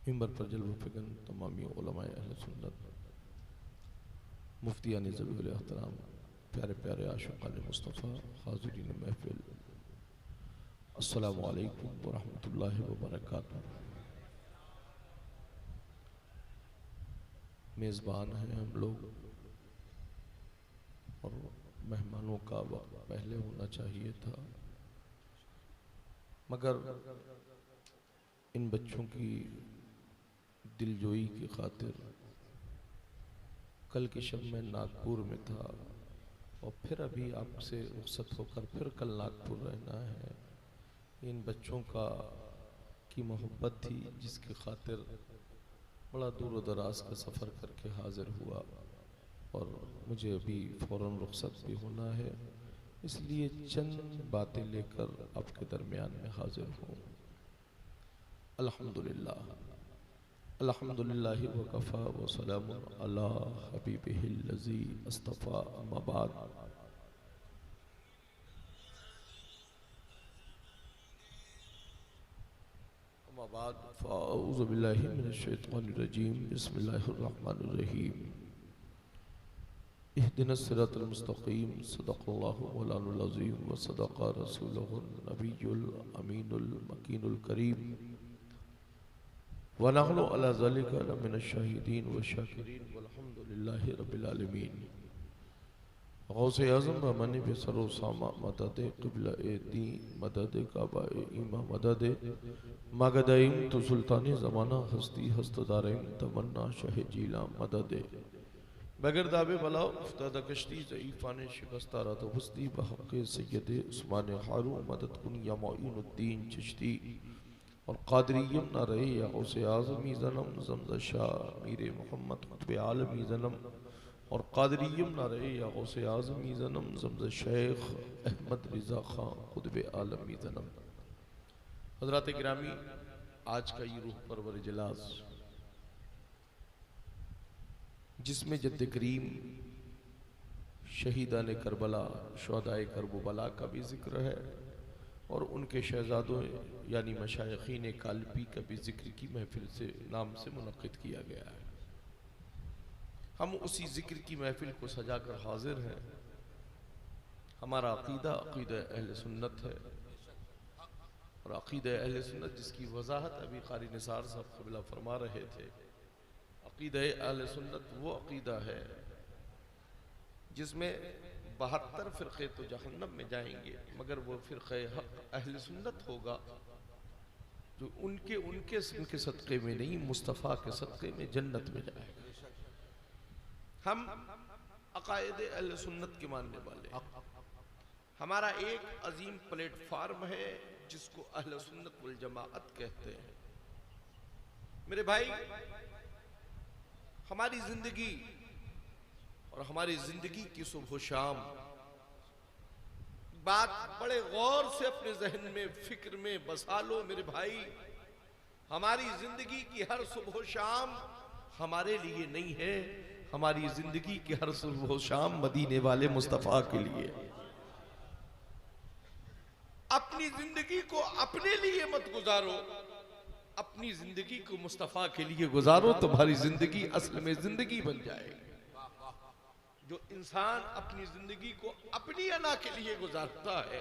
मिंबर पर जलवा फिगन तमामी उलमाए अहले सुन्नत, मुफ्तियान ज़बीउल एहतराम, प्यारे प्यारे आशिक़ान मुस्तफ़ा, हाज़िरीन महफ़िल, अस्सलामु अलैकुम व रहमतुल्लाहि व बरकातुहू। मेज़बान हैं हम लोग और मेहमानों का वक्त पहले होना चाहिए था, मगर इन बच्चों की दिलजोई की खातिर कल की शब में नागपुर में था और फिर अभी आपसे रुखसत होकर फिर कल नागपुर रहना है। इन बच्चों का की मोहब्बत थी जिसकी खातिर बड़ा दूर दराज का सफ़र करके हाज़िर हुआ और मुझे अभी फ़ौरन रुखसत भी होना है, इसलिए चंद बातें लेकर आपके दरमियान में हाज़िर हूँ। अल्हम्दुलिल्लाह अल्हम्दुलिल्लाहि व कफ़ा व सलामुन अला हबीबिहिल लज़ी अस्तफ़ा, अम्मा बाद। अम्मा बाद फ़अऊज़ु बिल्लाहि मिनश शैतानिर रजीम, बिस्मिल्लाहिर रहमानिर रहीम। इहदिनस सिरातल मुस्तक़ीम, सदक़ल्लाहु मौलानुल अज़ीम व सदक़ा रसूलुहुन नबियुल अमीनुल मकीनुल करीम व नहनु अला ज़ालिका लमिनश शाहिदीन व शाकिरीन वल्हम्दुलिल्लाहि रब्बिल आलमीन। गौसे आज़म बमनी बेसरो सामा मदद क़िबला ए दी मदद काबा ए ईमा मदद मगदाइम तो सुल्तानी ज़माना हस्ती हस्तदारिम तमन्ना शह जीला मदद बगैर दाबे बला उफ्तादा कश्ती ज़ईफ़ान शिकस्ता रात वस्ती बहक़ सैयद उस्मान हारू मदद कुन या मोइनुद्दीन चिश्ती और क़ादरियम न रहे या गौसे आज़मी ज़नम ज़मज़ा शाह मीर मोहम्मद क़ुत्ब आलमी ज़नम और क़ादरियम न रहे या गौसे आज़मी ज़नम ज़मज़ा शेख अहमद रिज़ा ख़ान क़ुत्ब आलमी ज़नम। हज़रात गिरामी, आज का ये रूह परवर इजलास जिसमें जद्द करीम शहीदान करबला शुहदाए करबला का भी जिक्र है और उनके शहजादों यानी मशाइखीन कालपी का भी जिक्र की महफिल से नाम से मुनक़्क़िद किया गया है। हम उसी जिक्र की महफिल को सजाकर हाजिर हैं। हमारा अक़ीदा अक़ीदा अहले सुन्नत है और अक़ीदा अहले सुन्नत जिसकी वजाहत अभी क़ारी निसार साहब क़िबला फरमा रहे थे। अक़ीदा अहले सुन्नत वो अक़ीदा है जिसमें 72 फ़िरक़े तो जहन्नम में जाएंगे, मगर वो फ़िरक़े हक़ अहले सुन्नत होगा जो उनके सदक़े में नहीं, मुस्तफ़ा के सदक़े में जन्नत में जाएगा। हम अक़ायद अहले सुन्नत के मानने वाले हैं। हमारा एक अजीम प्लेटफार्म है जिसको अहले सुन्नत वल जमाअत कहते हैं। मेरे भाई, हमारी जिंदगी और हमारी जिंदगी की सुबह शाम बात बड़े गौर से अपने जहन में फिक्र में बसा लो मेरे भाई। हमारी जिंदगी की हर सुबह शाम हमारे लिए नहीं है, हमारी जिंदगी की हर सुबह शाम मदीने वाले मुस्तफ़ा के लिए। अपनी जिंदगी को अपने लिए मत गुजारो, अपनी जिंदगी को मुस्तफ़ा के लिए गुजारो, तुम्हारी जिंदगी असल में जिंदगी बन जाएगी। जो इंसान अपनी जिंदगी को अपनी अना के लिए गुजारता है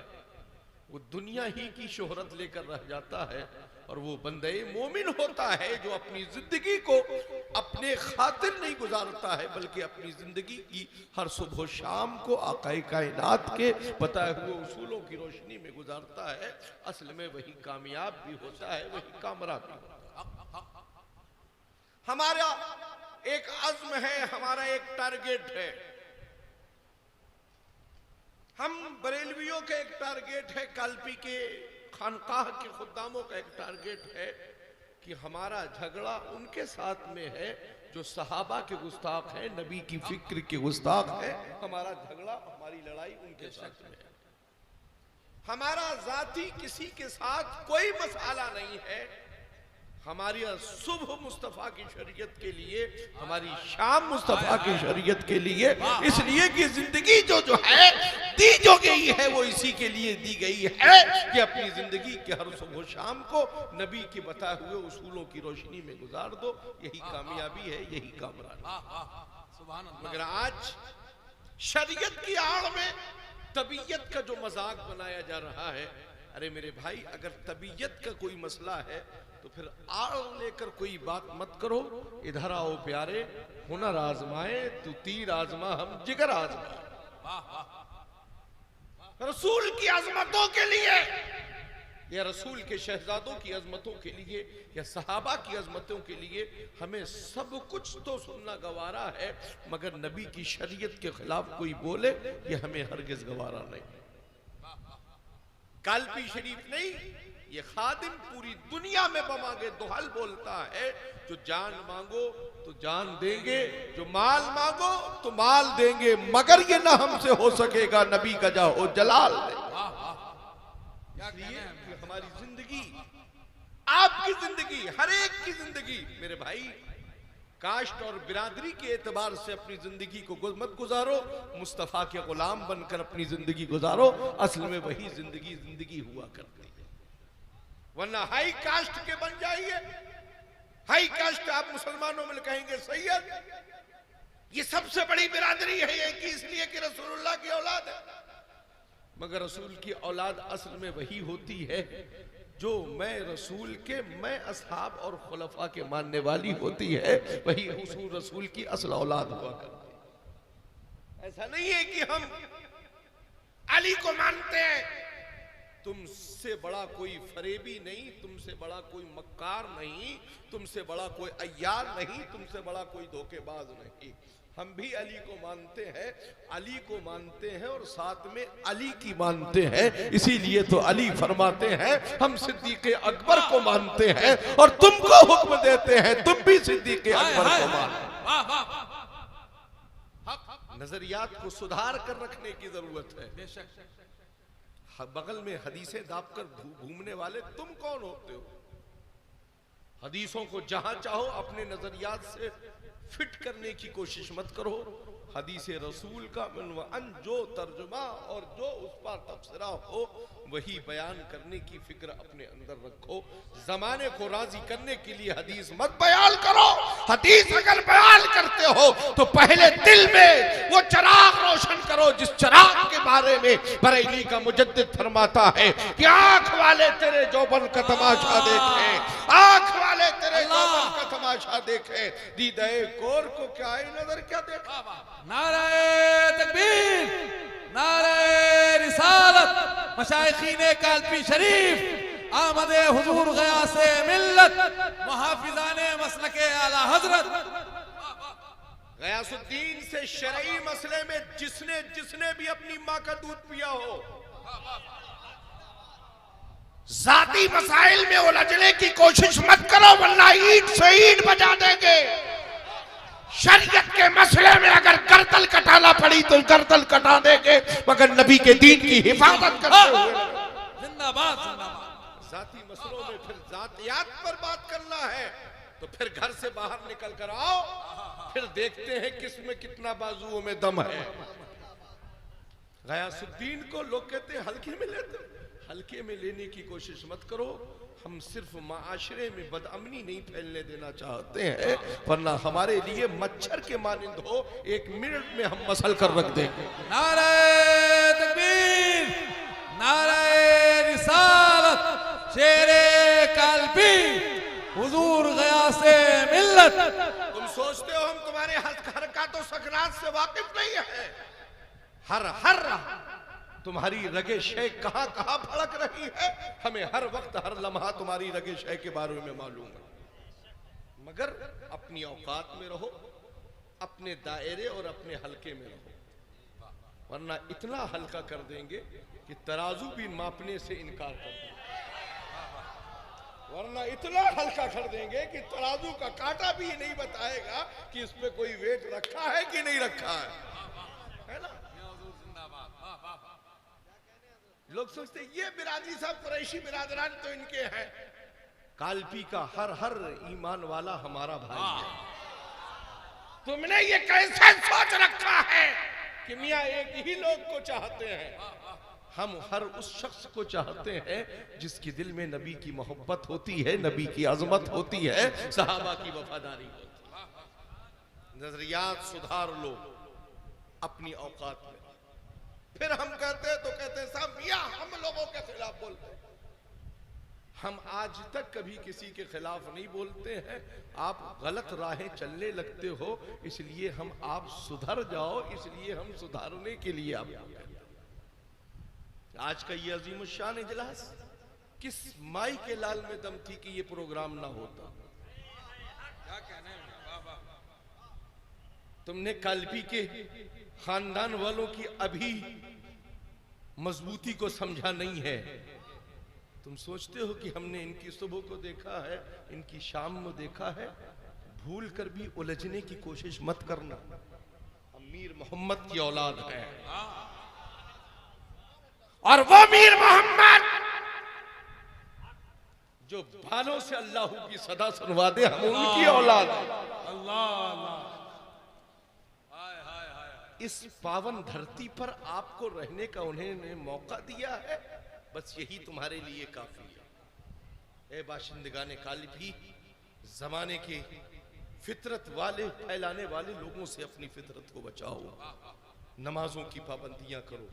वो दुनिया ही की शोहरत लेकर रह जाता है और वो बंदे मोमिन होता है जो अपनी जिंदगी को अपने खातिर नहीं गुजारता है बल्कि अपनी जिंदगी की हर सुबह शाम को आक़ाए कायनात के बताए हुए उसूलों की रोशनी में गुजारता है। असल में वही कामयाब भी होता है, वही कामयाब भी होता है। हमारा एक अज़्म है, हमारा एक टारगेट है। हम बरेलवियों का एक टारगेट है, कालपी के खानकाह के खुद्दामों का एक टारगेट है कि हमारा झगड़ा उनके साथ में है जो सहाबा के गुस्ताख है, नबी की फिक्र के गुस्ताख है। हमारा झगड़ा, हमारी लड़ाई उनके साथ में है। हमारा जाती किसी के साथ कोई मसाला नहीं है। हमारी सुबह मुस्तफ़ा की शरीयत के लिए, हमारी शाम मुस्तफ़ा की शरीयत के लिए, इसलिए कि जिंदगी जो है दी जो गई है वो इसी के लिए दी गई है कि अपनी जिंदगी के हर सुबह शाम को नबी के बताए हुए उसूलों की रोशनी में गुजार दो। यही कामयाबी है, यही कामरानी। मगर आज शरीयत की आड़ में तबीयत का जो मजाक बनाया जा रहा है, अरे मेरे भाई, अगर तबीयत का कोई मसला है तो फिर आड़ लेकर कोई बात मत करो। इधर आओ प्यारे, हुनर आजमाए, तू तीर आजमा, हम जिगर आजमाए। रसूल की अजमतों के लिए या रसूल के शहजादों की अजमतों के लिए या सहाबा की अजमतों के लिए हमें सब कुछ तो सुनना गवारा है, मगर नबी की शरीयत के खिलाफ कोई बोले ये हमें हरगिज गवारा नहीं। कालपी शरीफ नहीं, ये खादिम पूरी दुनिया में बमागे दुहल बोलता है, जो जान मांगो तो जान देंगे, जो माल मांगो तो माल देंगे, मगर ये ना हमसे हो सकेगा नबी का जाहो जलाल। इसलिए हमारी जिंदगी, आपकी जिंदगी, हर एक की जिंदगी मेरे भाई, कास्ट और बिरादरी के एतबार से अपनी जिंदगी को मत गुजारो, मुस्तफा के गुलाम बनकर अपनी जिंदगी गुजारो। असल में वही जिंदगी जिंदगी हुआ करती है, वरना हाई कास्ट के बन जाइए। हाई कास्ट आप मुसलमानों में कहेंगे सैयद, ये सबसे बड़ी बिरादरी है ये कि इसलिए कि रसूलुल्लाह की औलाद है, मगर रसूल की औलाद असल में वही होती है जो मैं रसूल के, मैं असहाब और खुलफा के मानने वाली होती है, वही हुसूल रसूल की असल औलाद हुआ करती है। ऐसा नहीं है कि हम अली को मानते हैं, तुमसे बड़ा कोई फरेबी नहीं, तुमसे बड़ा कोई मक्कार नहीं, तुमसे बड़ा कोई अय्यार नहीं, तुमसे बड़ा कोई धोखेबाज नहीं। हम भी अली को मानते हैं, अली को मानते हैं और साथ में अली की मानते हैं। इसीलिए तो अली फरमाते हैं हम सिद्दीक़े अकबर को मानते हैं और तुमको हुक्म देते हैं तुम भी सिद्दीक़े अकबर को मानो। नजरियात को सुधार कर रखने की जरूरत है। बगल में हदीसें दाबकर घूमने वाले तुम कौन होते हो? हदीसों को जहां चाहो अपने नजरियात से फिट करने की कोशिश मत करो। हदीस रसूल का मनवान जो तर्जुमा और जो उस पर तबसरा हो वही बयान करने की फिक्र अपने अंदर रखो। जमाने को राजी करने के लिए हदीस मत बयान करो। हदीस अगर बयान करते हो तो पहले दिल में वो चराग रोशन करो जिस चराग के बारे में बरेली का मुजद्दिद फरमाता है कि आंख वाले तेरे जौबन का तमाशा देखे, आंख वाले तेरे जौबन का तमाशा देखे, दीदाए कोर को क्या नजर क्या देखा। नारे तकबीर, नारे रिसालत, मशाइखीने कालपी शरीफ, आमदे हुजूर गयासे मिल्लत, मुहाफिजाने मसलके आला हजरत। गयासुद्दीन से शरई मसले में जिसने भी अपनी माँ का दूध पिया हो, जाती मसाइल में उलझने की कोशिश मत करो वरना ईंट से ईंट बजा देंगे। शरीयत के मसले में अगर गर्दन कटाना पड़ी तो गर्दन कटा देंगे, मगर नबी के दीन की हिफाजत करते हुए। जिंदाबाद जिंदाबाद। जाती मसलों में फिर जातियात पर बात करना है तो फिर घर से बाहर निकल कर आओ, फिर देखते हैं किसमें कितना बाजुओं में दम है। गयासुद्दीन को लोग कहते हैं हल्के में लेते, हल्के में लेने की कोशिश मत करो। हम सिर्फ माशरे में बदअमनी नहीं फैलने देना चाहते हैं, वरना हमारे लिए मच्छर के मानिंद हो, 1 मिनट में हम मसल कर रख देंगे। नारे तकबीर, नारे रिसालत, शेरे कालपी, हुजूर गयासे मिल्लत। तुम सोचते हो हम तुम्हारे हरकतों सकरात से वाकिफ नहीं है? हर तुम्हारी रगे शय कहां कहां भड़क रही है, हमें हर वक्त हर लम्हा तुम्हारी रगे शय के बारे में मालूम है। मगर अपनी औकात में रहो, अपने दायरे और अपने हल्के में रहो, वरना इतना हल्का कर देंगे कि तराजू भी मापने से इनकार कर देंगे। वरना इतना हल्का कर देंगे कि तराजू का कांटा भी नहीं बताएगा कि इसमें कोई वेट रखा है कि नहीं रखा है ना। लोग सोचते ये बिरादरी साहब कुरैशी बिरादरान तो इनके हैं। कालपी का हर ईमान वाला हमारा भाई है। तुमने ये कैसे सोच रखा है कि मियाँ एक ही लोग को चाहते हैं। हम हर उस शख्स को चाहते हैं जिसके दिल में नबी की मोहब्बत होती है, नबी की अजमत होती है, सहाबा की वफादारी होती है। नजरियात सुधार लो अपनी औकात में। फिर हम कहते हैं तो कहते हैं साहब मियाँ हम लोगों के खिलाफ बोलते हैं। हम आज तक कभी किसी के खिलाफ नहीं बोलते हैं। आप गलत राहें चलने लगते हो, इसलिए हम आप सुधर जाओ, इसलिए हम सुधारने के लिए आपको कहते हैं। आज का ये अजीम शान इजलास किस माई के लाल में दम थी कि ये प्रोग्राम ना होता। तुमने काल्पी के खानदान वालों की अभी मजबूती को समझा नहीं है। तुम सोचते हो कि हमने इनकी सुबह को देखा है, इनकी शाम को देखा है। भूल कर भी उलझने की कोशिश मत करना। मीर मोहम्मद की औलाद है और वो मीर मोहम्मद जो बालों से अल्लाह की सदा सुनवा दे, हम उनकी औलाद है। इस पावन धरती पर आपको रहने का उन्होंने मौका दिया है, बस यही तुम्हारे लिए काफी है। ए बाशिंदगाने काल्पी, जमाने के फितरत वाले फैलाने वाले लोगों से अपनी फितरत को बचाओ। नमाजों की पाबंदियां करो।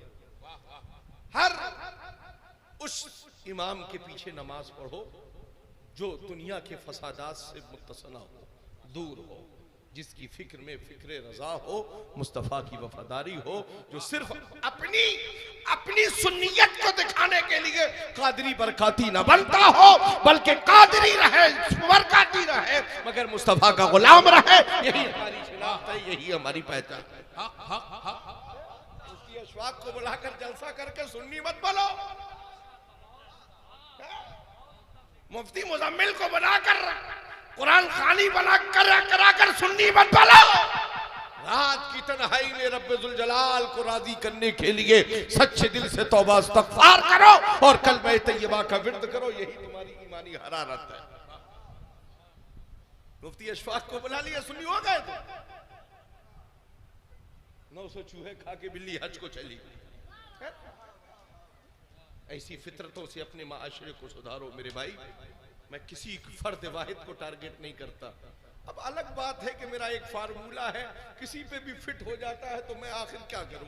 हर उस इमाम के पीछे नमाज पढ़ो जो दुनिया के फसादात से मुत्तसना हो, दूर हो, जिसकी फिक्र में फिक्र रजा हो, मुस्तफा की वफादारी हो, जो सिर्फ अपनी सुन्नियत को दिखाने के लिए कादरी बरकाती न बनता हो, बल्कि कादरी रहे, बरकाती रहे, मगर मुस्तफा का गुलाम रहे। यही हमारी शिनाख्त है, यही हमारी पहचान है। उसकी अशवाक को बुलाकर जलसा करके सुन्नी मत बोलो। मुफ्ती मुजम्मिल को बनाकर कुरान खानी बना कराकर सुन्नी मत बोलो। रात की तन्हाई में रब्बुल जलाल को राजी करने के लिए सच्चे दिल से तौबा इस्तगफार करो और कलमे तैयबा का विर्द करो। यही तुम्हारी ईमानी हरारत है। मुफ्ती अशफाक को बुला लिया, सुन्नी हो गए थे। 900 चूहे खा के बिल्ली हज को चली। ऐसी फितरतों से अपने माशरे को सुधारो मेरे भाई। मैं किसी फर्द वाहिद को टारगेट नहीं करता। अब अलग बात है कि मेरा एक फार्मूला है, किसी पे भी फिट हो जाता है तो मैं आखिर क्या करूं।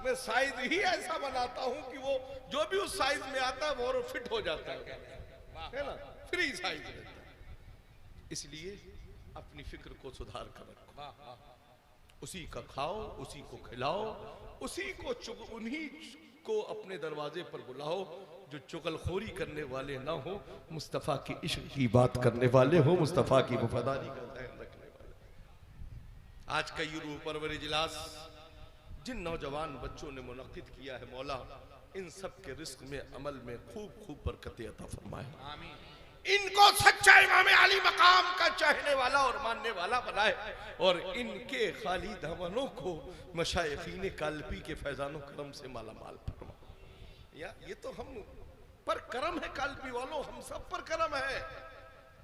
मैं साइज ही ऐसा बनाता हूं कि वो जो भी उस साइज में आता है वो फिट हो जाता है ना, फ्री साइज रहता है। इसलिए अपनी फिक्र को सुधार कर रखो। उसी का खाओ, उसी को खिलाओ, उसी को उन्हीं को अपने दरवाजे पर बुलाओ जो चुगलखोरी करने वाले ना हो, मुस्तफ़ा की इश्क की बात करने वाले हो, मुस्तफ़ा की वफादारी का ध्यान रखने वाले। आज का ये रूह परवर इजलास जिन नौजवान बच्चों ने मुनक्किद किया है, मौला इन सब के रिस्क में, अमल में खूब खूब बरकत अता फरमाए। आमीन। इनको सच्चा इमाम अली मकाम का चाहने वाला और मानने वाला बनाए और इनके खाली दामनों को मशाइखीन काल्पी के फैजानो करम से माला माल फरमाए। या ये तो हम पर करम है, काल्पी वालों हम सब पर करम है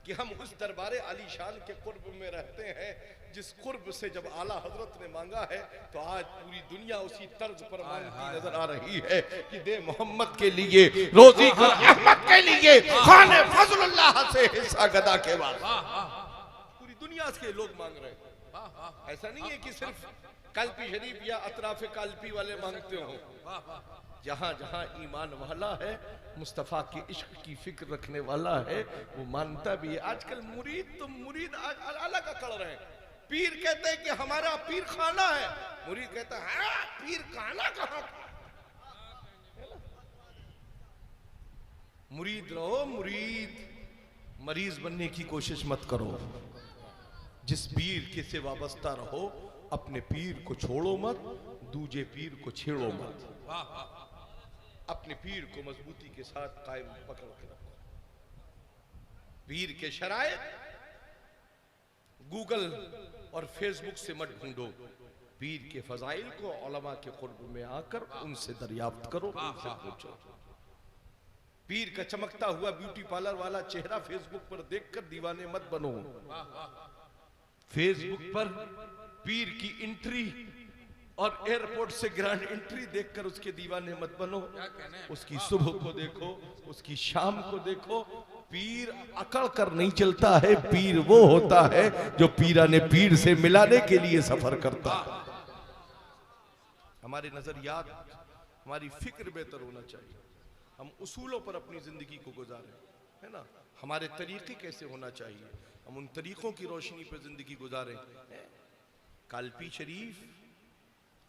कि हम उस दरबारे आलीशान के कुर्ब में रहते हैं जिस कुर्ब से जब आला हजरत ने मांगा है तो आज पूरी दुनिया उसी तर्ज पर मांगती नजर आ रही है कि दे मोहम्मद के लिए, रोजी कर अहमद के लिए, खाने फजलुल्लाह से हिस्सा गदा के बाद। पूरी दुनिया से लोग मांग रहे हैं। ऐसा नहीं है कि सिर्फ काल्पी शरीफ या अतराफ काल्पी वाले मांगते हो। जहां जहां ईमान वाला है, मुस्तफा के इश्क की फिक्र रखने वाला है, वो मानता भी है। आजकल मुरीद अलग अकड़ रहे हैं। पीर कहते हैं कि हमारा पीर खाना है, मुरीद कहता है पीर खाना कहां। मुरीद रहो, मुरीद मरीज बनने की कोशिश मत करो। जिस पीर के से वाबस्ता रहो, अपने पीर को छोड़ो मत, दूजे पीर को छेड़ो मत। अपने पीर को मजबूती के साथ कायम पकड़ के रखो। पीर के शरायत गूगल और फेसबुक से मत ढूंढो। पीर के फजाइल को उलमा के कुर्ब में आकर उनसे दरियाफ्त करो, उनसे पूछो। पीर का चमकता हुआ ब्यूटी पार्लर वाला चेहरा फेसबुक पर देखकर दीवाने मत बनो। फेसबुक पर पीर की एंट्री और एयरपोर्ट से ग्रैंड एंट्री देखकर उसके दीवाने मत बनो। उसकी सुबह को देखो, उसकी शाम को देखो। पीर अकड़ कर नहीं चलता है, पीर वो होता है जो पीराने पीर से मिलाने के लिए सफर करता है। हमारे नजरियात, हमारी फिक्र बेहतर होना चाहिए। हम उसूलों पर अपनी जिंदगी को गुजारें, है ना। हमारे तरीके कैसे होना चाहिए, हम उन तरीकों की रोशनी पर जिंदगी गुजारें। कालपी शरीफ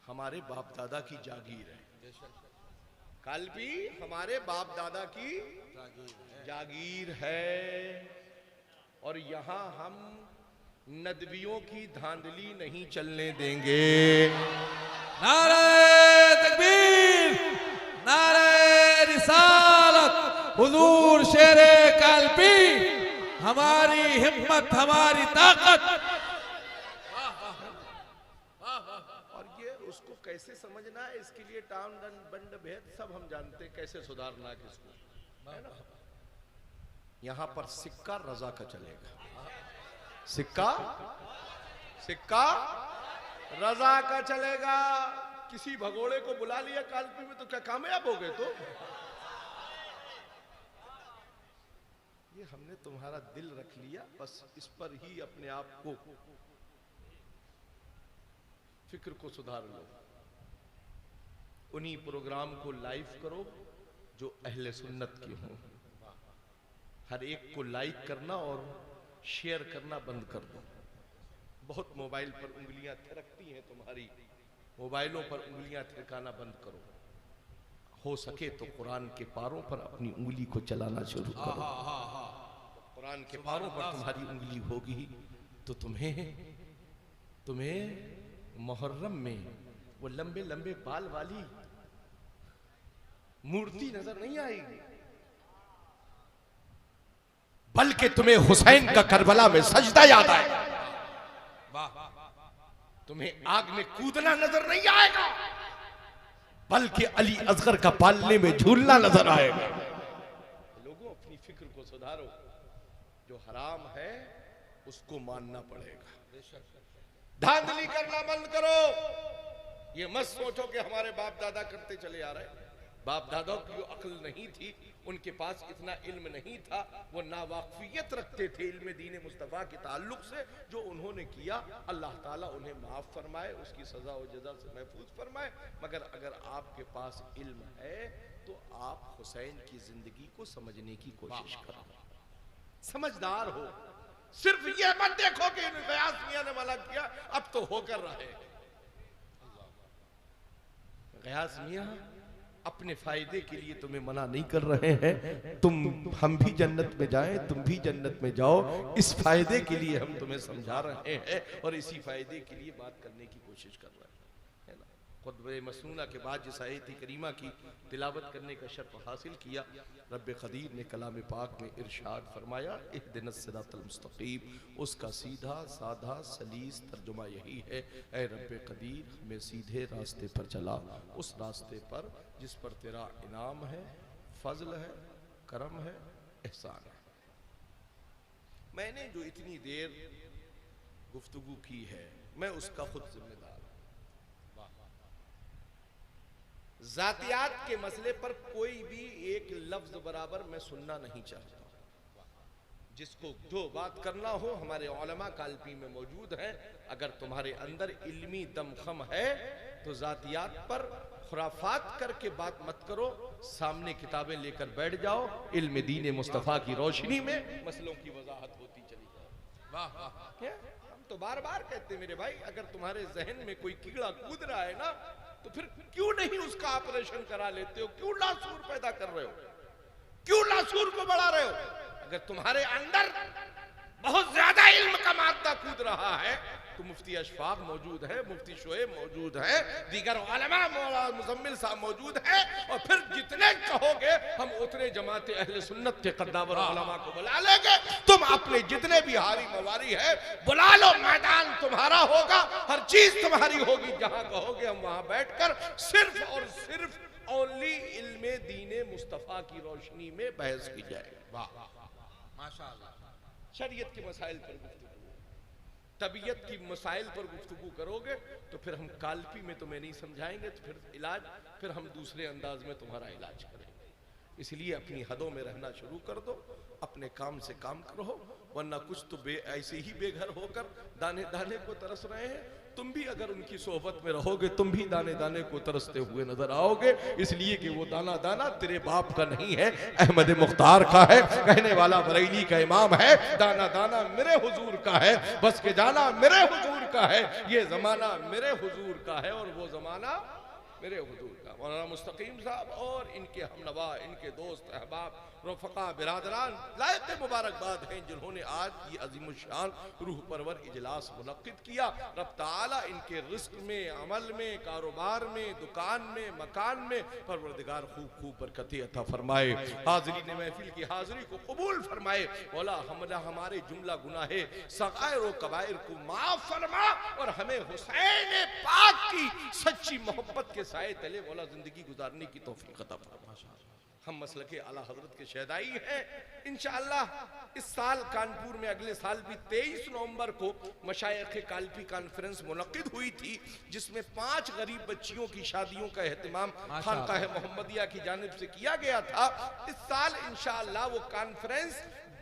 हमारे बाप दादा की जागीर है। कालपी हमारे बाप दादा की जागीर है। और यहां हम नदवियों की धांधली नहीं चलने देंगे। नारे तकबीर, नारे रिसालत, हुजूर शेरे कालपी हमारी हिम्मत, हमारी ताकत। और ये उसको कैसे समझना है, इसके लिए टाउन बंड भेद सब हम जानते हैं, कैसे सुधारना है किसको, है ना। यहां पर सिक्का रजा का चलेगा, सिक्का सिक्का रजा का चलेगा। किसी भगोड़े को बुला लिया कालपी में तो क्या कामयाब हो गए? तो ये हमने तुम्हारा दिल रख लिया, बस इस पर ही अपने आप को, फिक्र को सुधार लो। उन्हीं प्रोग्राम को लाइव करो जो अहले सुन्नत के हों। हर एक को लाइक करना और शेयर करना बंद कर दो। बहुत मोबाइल पर उंगलियां थिरकती हैं तुम्हारी, मोबाइलों पर उंगलियां थिरकाना बंद करो। हो सके तो कुरान के पारों पर अपनी उंगली को चलाना शुरू करो। कुरान के पारों पर तुम्हारी उंगली होगी तो तुम्हें मुहर्रम में वो लंबे लंबे बाल वाली मूर्ति नजर नहीं आएगी, बल्कि तुम्हें हुसैन का करबला में सजदा याद आएगा। तुम्हें आग में कूदना नजर नहीं आएगा, बल्कि अली असगर का पालने में झूलना नजर आएगा। लोगों, अपनी फिक्र को सुधारो। जो हराम है उसको मानना पड़ेगा। धांधली करना बंद करो। ये मत सोचो कि हमारे बाप दादा करते चले आ रहे। बाप दादा की जो अक्ल नहीं थी, उनके पास इतना इल्म नहीं था, वो नावाकिफियत रखते थे इल्म दीन मुस्तफ़ा के ताल्लुक से। जो उन्होंने किया, अल्लाह ताला उन्हें माफ फरमाए, उसकी सजा और जजा से महफूज फरमाए। मगर अगर आपके पास इल्म है तो आप हुसैन की जिंदगी को समझने की कोशिश करो, समझदार हो। सिर्फ ये मत देखो कि गयास मियां ने मना किया, अब तो होकर रहे। गयास मियां अपने फायदे के लिए तुम्हें मना नहीं कर रहे हैं। हम भी जन्नत में जाएं, तुम भी जन्नत में जाओ, इस फायदे के लिए हम तुम्हें समझा रहे हैं और इसी फायदे के लिए बात करने की कोशिश कर रहे हैं, है ना। खुतबे मसनूना के बाद जिस आयत करीमा की तिलावत करने का शर्फ हासिल किया, रब कदीर ने कलाम पाक में इरशाद फरमाया, इहदिनस सिरातल मुस्तकीम। उसका सीधा साधा सलीस तर्जुमा यही है, ऐ रब कदीर हमें सीधे रास्ते पर चला, उस रास्ते पर जिस पर तेरा इनाम है, फजल है, करम है, एहसान है। मैंने जो इतनी देर गुफ्तगू की है, मैं उसका खुद जिम्मेदार हूं। जातियात के मसले पर कोई भी एक लफ्ज बराबर मैं सुनना नहीं चाहता। जिसको जो बात करना हो, हमारे उलमा कालपी में मौजूद हैं। अगर तुम्हारे अंदर इल्मी दमखम है तो जातियात पर खुराफात करके बात मत करो, सामने किताबें लेकर बैठ जाओ, इल्म दीन मुस्तफ़ा की रोशनी में मसलों की वजाहत होती चली जाए। वाह वाह। हम तो बार बार कहते हैं मेरे भाई, अगर तुम्हारे जहन में कोई कीड़ा कूद रहा है ना, तो फिर क्यों नहीं उसका ऑपरेशन करा लेते हो? क्यों लासूर पैदा कर रहे हो? क्यों लासूर को बढ़ा रहे हो? अगर तुम्हारे अंदर बहुत ज्यादा इल्म का मादा कूद रहा है तो मुफ्ती अशफाक मौजूद है, मुफ्ती शोएब मौजूद है, दीगर उलमा मौलाना मुजम्मिल साहब मौजूद है, और फिर जितने कहोगे हम उतने जमाते अहले सुन्नत के कद्दावर उलमा को बुला लेंगे। तुम अपने जितने भी हारी मवारी है बुला लो, मैदान तुम्हारा होगा, हर चीज तुम्हारी होगी। जहां कहोगे हम वहां बैठकर सिर्फ और सिर्फ ओनली इल्मे दीने मुस्तफा की रोशनी में बहस की जाएगी। वाह माशाअल्लाह। शरीयत के मसाइल पर गुफ्तगू, तबीयत की मसाइल पर गुफ्तगू करोगे तो फिर हम काल्पी में तुम्हें नहीं समझाएंगे, तो फिर हम दूसरे अंदाज में तुम्हारा इलाज करेंगे। इसलिए अपनी हदों में रहना शुरू कर दो, अपने काम से काम करो, वरना कुछ तो ऐसे ही बेघर होकर दाने दाने को तरस रहे हैं। तुम भी अगर उनकी सोहबत में रहोगे तुम भी दाने दाने को तरसते हुए नजर आओगे, इसलिए कि वो दाना दाना तेरे बाप का नहीं है, अहमद मुख्तार का है। कहने वाला बरेली का इमाम है, दाना दाना मेरे हुजूर का है, बस के जाना मेरे हुजूर का है। ये जमाना मेरे हुजूर का है और वो जमाना मेरे हुजूर का। मौलाना मुस्तकीम साहब और इनके हमनवा, इनके दोस्त अहबाब, रफ़क़ा, बिरादरान लायक मुबारकबाद हैं जिन्होंने आज ये अज़ीमुश्शान रूह परवर इजलास मुनक्किद किया। रब ताला इनके रिज़्क़ में, अमल में, कारोबार में, दुकान में, मकान में परवरदिगार खूब खूब बरकतें अता फरमाए। हाज़रीन महफिल की हाज़री को कबूल फरमाए। मौला हमारे जुमला गुनाहे सगायर व कबायर को माफ़ फरमा और हमें हुसैन पाक की सच्ची मोहब्बत के साए तले मौला जिंदगी गुजारने की तौफीक अता फरमा। हम मसलके आला हजरत के शहदाई हैं। इंशाअल्लाह इस साल कानपुर में अगले साल भी 23 नवंबर को मशाइख काल्पी कॉन्फ्रेंस मुनक्किद हुई थी, जिसमें 5 गरीब बच्चियों की शादियों का एहतमाम खानकाह मोहम्मदिया की जानिब से किया गया था। इस साल इंशाअल्लाह वो कॉन्फ्रेंस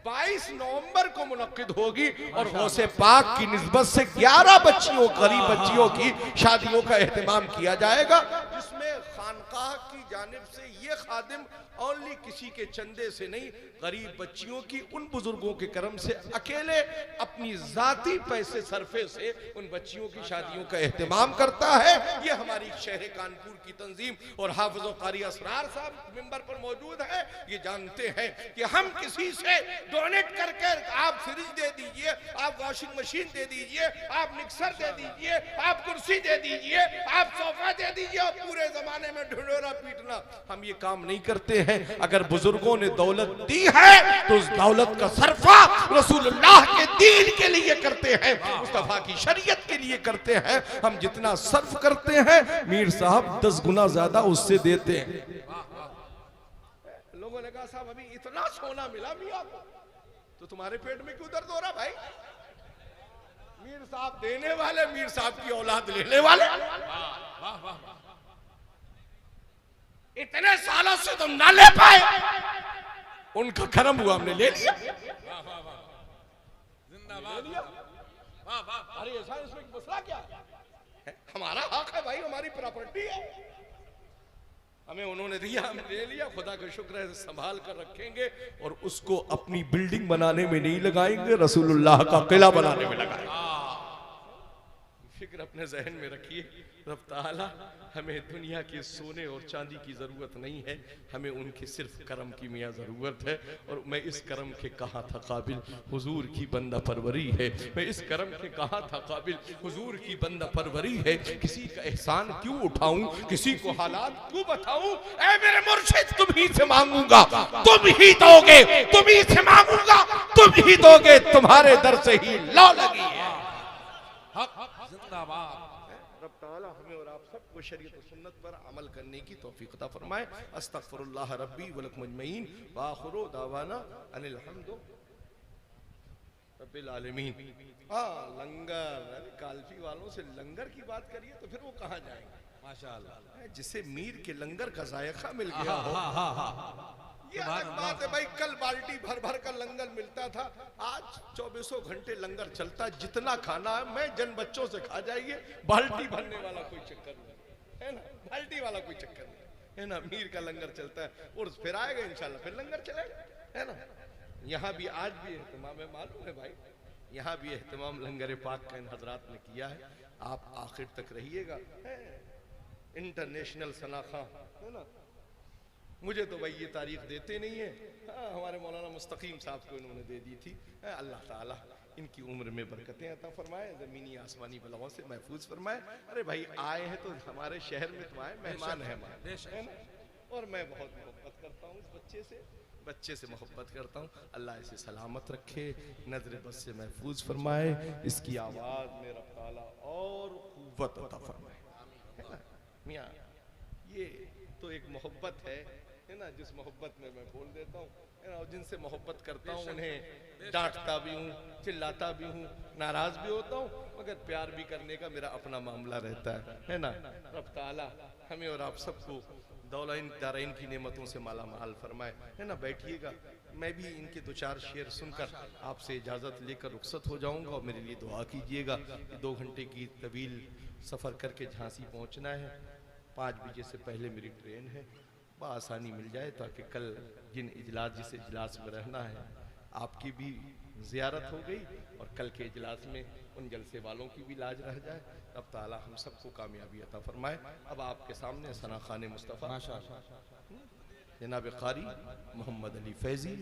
22 नवंबर को मुनक्किद होगी और गौसे पाक की निस्बत से 11 बच्चियों, गरीब बच्चियों की शादियों का एहतमाम किया जाएगा, जिसमें खानकाह की जानिब से ये खादिम ओनली किसी के चंदे से नहीं, गरीब बच्चियों की उन बुजुर्गों के करम से अकेले अपनी जाती पैसे सरफे से उन बच्चियों की शादियों का एहतमाम करता है। ये हमारी शहर कानपुर की तंजीम और हाफिज व कारी असरार साहब मिंबर पर मौजूद है, ये जानते हैं कि हम किसी से डोनेट करके आप फ्रिज दे दीजिए, आप वॉशिंग मशीन दे दीजिए, आप मिक्सर दे दीजिए, आप कुर्सी दे दीजिए, आप सोफा दे दीजिए और पूरे जमाने में ढिंढोरा पीटना, हम ये काम नहीं करते हैं। अगर बुजुर्गों ने दौलत दी है तो उस दौलत का सरफा रसूलुल्लाह के दीन के लिए करते हैं, मुस्तफा की शरीयत के लिए करते हैं। हम जितना सर्फ करते हैं मीर साहब 10 गुना ज्यादा उससे देते हैं। लोगों ने कहा साहब अभी इतना सोना मिला मियां को, तो तुम्हारे पेट में क्यों दर्द हो रहा भाई? मीर साहब देने वाले, मीर साहब की औलाद लेने वाले। इतने सालों से तुम ना ले पाए, उनका करम हुआ हमने ले लिया। अरे ऐसा इसमें मसला क्या है? हमारा हक है भाई, हमारी प्रॉपर्टी है, हमें उन्होंने दिया, हमने ले लिया। खुदा का शुक्र है, संभाल कर रखेंगे और उसको अपनी बिल्डिंग बनाने में नहीं लगाएंगे, रसूलुल्लाह का किला बनाने में लगाएंगे। फिक्र अपने जहन में रखिए। रब ताला हमें दुनिया के सोने और चांदी की जरूरत नहीं है, हमें उनके सिर्फ करम की मियाँ जरूरत है। और मैं इस करम के कहाँ था काबिल, हुजूर की बंदा परवरी है। मैं इस करम के कहाँ था काबिल, हुजूर की बंदा परवरी है। किसी का एहसान क्यों उठाऊं, किसी को हालात क्यों बताऊं? ऐ मेरे मुर्शिद तुम ही से मांगूंगा, तुम ही दोगे, तुम ही से मांगूंगा, तुम ही दोगे, तुम्हारे दर से ही लौ लगी है। रब ताला हमें और आप सबको शरीयत और सुन्नत पर अमल करने की तौफीक अता फरमाए। अस्तगफिरुल्लाह रब्बी व लकुम अजमईन व आखिरु दावाना अनिल हम्दु रब्बिल आलमीन। हाँ, लंगर, अरे काल्पी वालों से लंगर की बात करिए तो फिर वो कहाँ जाएंगे? माशाअल्लाह, जिसे मीर के लंगर का जायका मिल गया हो, ये अलग बात है भाई। कल बाल्टी भर भर कर लंगर मिलता था, आज 24 घंटे लंगर चलता है। जितना खाना है मैं जन बच्चों से खा जाइए, बाल्टी भरने वाला कोई चक्कर नहीं है ना, बाल्टी वाला कोई चक्कर नहीं है ना। मीर का लंगर चलता है और फिर आएगा इंशाल्लाह, फिर लंगर चलेगा, है ना। यहाँ भी आज भी एहतमाम है, मालूम है भाई, यहाँ भी एहतमाम लंगर पाक का इन हजरात ने किया है। आप आखिर तक रहिएगा। इंटरनेशनल सनाखा है ना, मुझे तो भाई ये तारीख देते नहीं है। हाँ, हमारे मौलाना मुस्तकीम साहब को इन्होंने दे दी थी। अल्लाह ताला इनकी उम्र में बरकतें अता फरमाए, ज़मीनी आसमानी बलाओं से महफूज फरमाए। अरे भाई आए हैं तो हमारे शहर में तो आए, मेहमान है हमारे, है ना। और मैं बहुत मोहब्बत करता हूँ इस बच्चे से मोहब्बत करता हूँ। अल्लाह इसे सलामत रखे, नजर बस से महफूज फरमाए, इसकी आवाज़ में रब ताला और क़ुव्वत अता फरमाए। मियाँ ये तो एक मोहब्बत है है ना, जिस मोहब्बत में मैं बोल देता हूँ, है ना, और जिनसे मोहब्बत करता हूँ उन्हें डांटता भी हूँ, चिल्लाता भी हूँ, नाराज भी होता हूँ, मगर प्यार भी करने का मेरा अपना मामला रहता है ना। रब ताला हमें और आप सबको दौलैन दारैन की नेमतों से माला माल फरमाए, है ना। बैठिएगा, मैं भी इनके दो चार शेर सुनकर आपसे इजाज़त लेकर रुखसत हो जाऊंगा, और मेरे लिए दुआ कीजिएगा कि 2 घंटे की तवील सफ़र करके झांसी पहुंचना है। 5 बजे से पहले मेरी ट्रेन है, बआसानी मिल जाए, ताकि कल जिन जिस इजलास में रहना है आपकी भी ज़ियारत हो गई, और कल के इजलास में उन जलसे वालों की भी लाज रह जाए। अब ताला हम सबको कामयाबी अता फरमाए। अब आपके सामने सना खान मुस्तफ़ा जनाब कारी मोहम्मद अली फैज़ी